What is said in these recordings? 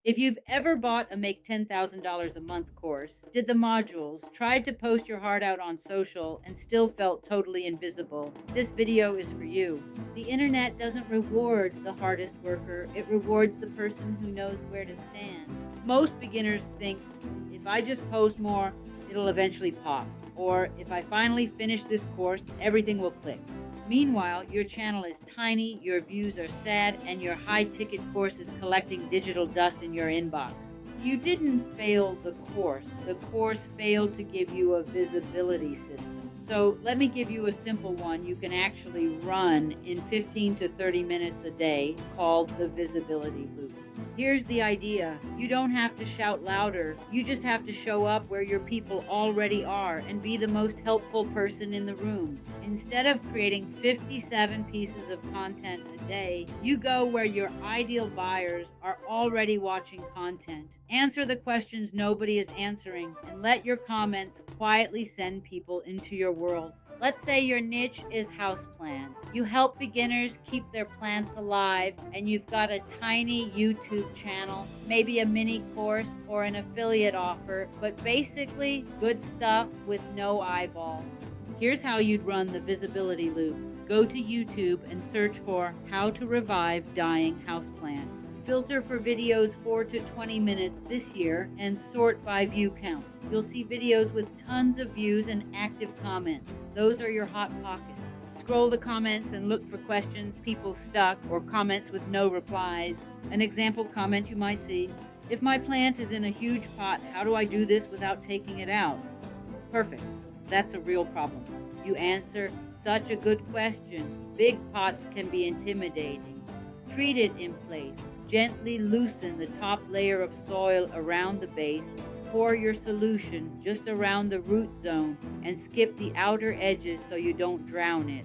If you've ever bought a Make $10,000 a month course, did the modules, tried to post your heart out on social, and still felt totally invisible, this video is for you. The internet doesn't reward the hardest worker, it rewards the person who knows where to stand. Most beginners think if I just post more, it'll eventually pop. Or if I finally finish this course, everything will click. Meanwhile, your channel is tiny, your views are sad, and your high ticket course is collecting digital dust in your inbox. You didn't fail the course failed to give you a visibility system. So, let me give you a simple one you can actually run in 15 to 30 minutes a day called the visibility loop. Here's the idea: you don't have to shout louder, you just have to show up where your people already are and be the most helpful person in the room. Instead of creating 57 pieces of content a day, you go where your ideal buyers are already watching content. Answer the questions nobody is answering and let your comments quietly send people into your world. Let's say your niche is houseplants. You help beginners keep their plants alive, and you've got a tiny YouTube channel, maybe a mini course or an affiliate offer, but basically good stuff with no eyeballs. Here's how you'd run the visibility loop. Go to YouTube and search for How to Revive Dying Houseplant. Filter for videos 4 to 20 minutes this year and sort by view count. You'll see videos with tons of views and active comments. Those are your hot pockets. Scroll the comments and look for questions people stuck or comments with no replies. An example comment you might see: if my plant is in a huge pot, how do I do this without taking it out? Perfect. That's a real problem. You answer such a good question. Big pots can be intimidating. Treat it in place. Gently loosen the top layer of soil around the base. Pour your solution just around the root zone and skip the outer edges so you don't drown it.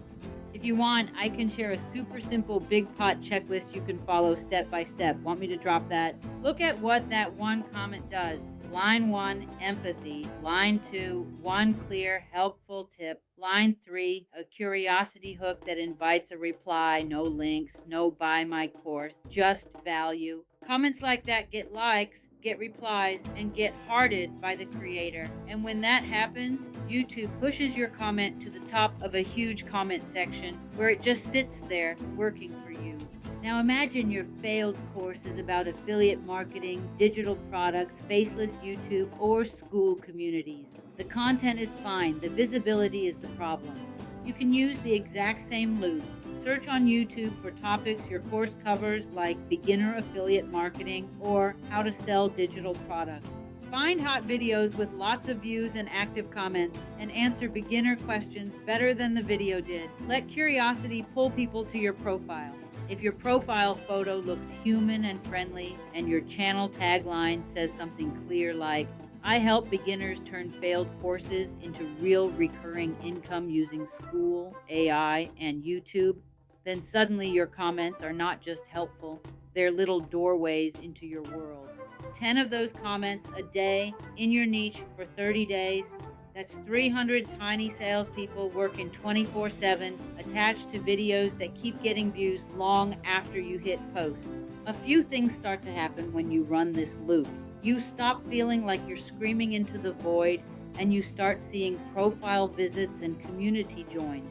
If you want, I can share a super simple big pot checklist you can follow step by step. Want me to drop that? Look at what that one comment does. Line 1, empathy. Line 2, one clear, helpful tip. Line 3, a curiosity hook that invites a reply. No links, no buy my course, just value. Comments like that get likes, get replies, and get hearted by the creator. And when that happens, YouTube pushes your comment to the top of a huge comment section where it just sits there working for you. Now imagine your failed course is about affiliate marketing, digital products, faceless YouTube, or school communities. The content is fine, the visibility is the problem. You can use the exact same loop. Search on YouTube for topics your course covers, like beginner affiliate marketing or how to sell digital products. Find hot videos with lots of views and active comments, and answer beginner questions better than the video did. Let curiosity pull people to your profile. If your profile photo looks human and friendly, and your channel tagline says something clear like, I help beginners turn failed courses into real recurring income using Skool AI and YouTube, then suddenly your comments are not just helpful, they're little doorways into your world. 10 of those comments a day in your niche for 30 days. That's 300 tiny salespeople working 24/7, attached to videos that keep getting views long after you hit post. A few things start to happen when you run this loop. You stop feeling like you're screaming into the void, and you start seeing profile visits and community joins.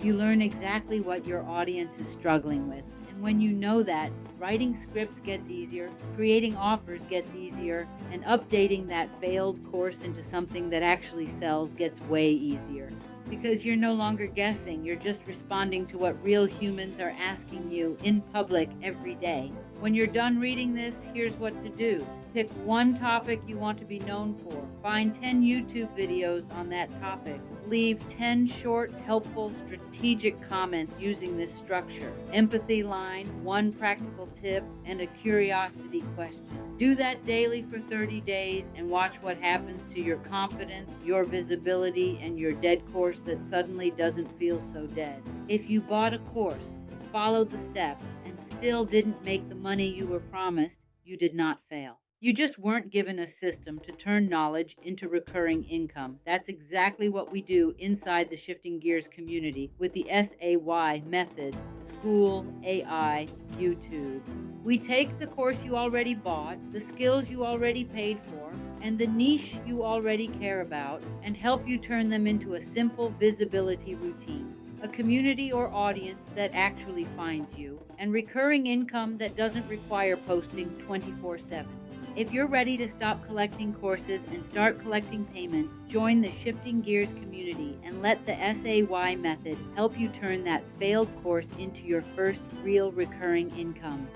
You learn exactly what your audience is struggling with. And when you know that, writing scripts gets easier, creating offers gets easier, and updating that failed course into something that actually sells gets way easier. Because you're no longer guessing, you're just responding to what real humans are asking you in public every day. When you're done reading this, here's what to do. Pick one topic you want to be known for. Find 10 YouTube videos on that topic. Leave 10 short, helpful, strategic comments using this structure: empathy line, one practical tip, and a curiosity question. Do that daily for 30 days and watch what happens to your confidence, your visibility, and your dead course that suddenly doesn't feel so dead. If you bought a course, followed the steps, and still didn't make the money you were promised, you did not fail. You just weren't given a system to turn knowledge into recurring income. That's exactly what we do inside the Shifting Gears community with the S.A.Y method, Skool AI YouTube. We take the course you already bought, the skills you already paid for, and the niche you already care about, and help you turn them into a simple visibility routine, a community or audience that actually finds you, and recurring income that doesn't require posting 24/7. If you're ready to stop collecting courses and start collecting payments, join the Shifting Gears community and let the S.A.Y method help you turn that failed course into your first real recurring income.